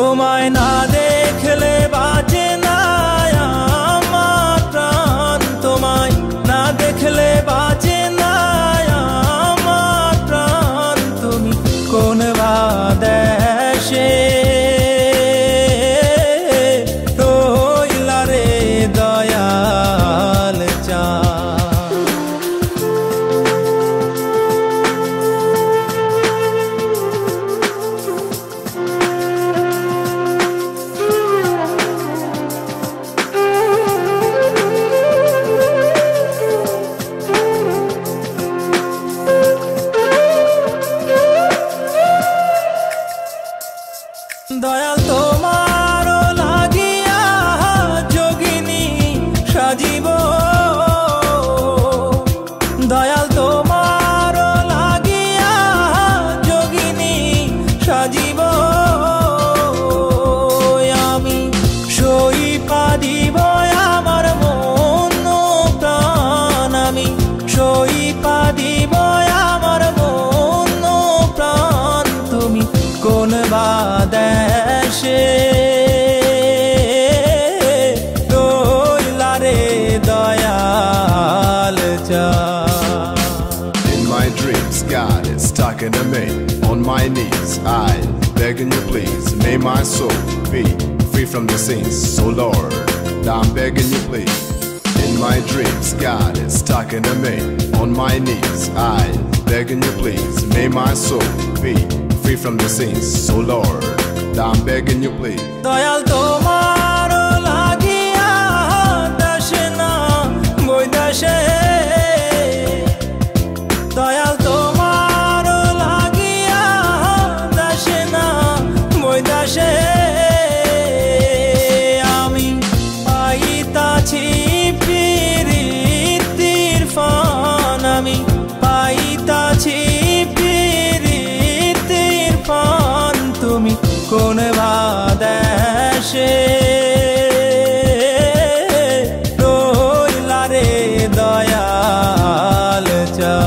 তোমায় না দেখলে বাঁচে না আমার প্রাণ, তোমায় না দেখলে বাঁচে না আমার প্রাণ। তুমি কোন বাদেশে রইলা রে দয়াল চাঁদ। দয়াল তোমার লাগিয়া যোগিনী সাজিব, দয়াল তোমার লাগিয়া যোগিনী সাজিব। আমি সই পাদিব আমার মন প্রাণ, আমি সই পাদিব আমার মন প্রাণ। তুমি কোন বাদেশে রইলা রে দয়াল চাঁদ। In my dreams, God is talking to me. On my knees, I begging you please, may my soul be free from the sins. So Lord, I'm begging you please. In my dreams, God is talking to me. On my knees, I begging you please, may my soul be free from the sins. So Lord, I'm begging you please. Dayal তোমার লাগিয়া দেশে না বৈদেশে, দয়াল তোমার লাগিয়া দেশে না বৈদেশে। আমি পাইতাছি প্রীতির ফান, আমি পাইতাছি প্রীতির ফান। তুমি কোন বাদেশে রইলা রে দয়াল চাঁদ।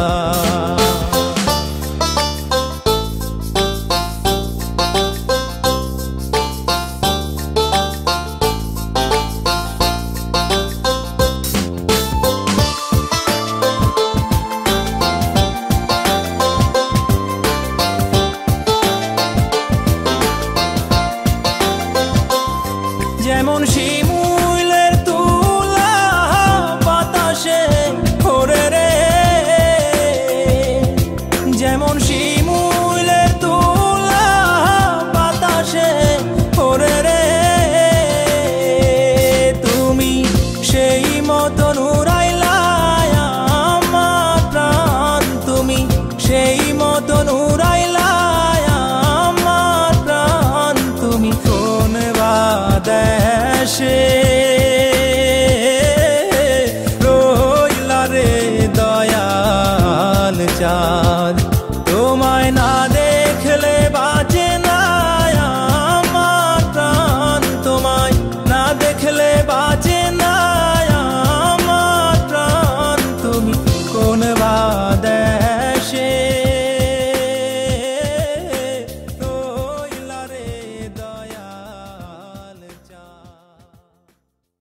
যেমন শিমুলের তুলা বাতাসে ওরে রে, যেমন শিমুলের তুলা বাতাসে ওরে রে। তুমি সেই মতন উড়াইলা আমার প্রাণ, তুমি সেই মতন উড়াইলা আমার প্রাণ। তুমি কোন বাদেশে রইলা রে দয়াল চাঁদ।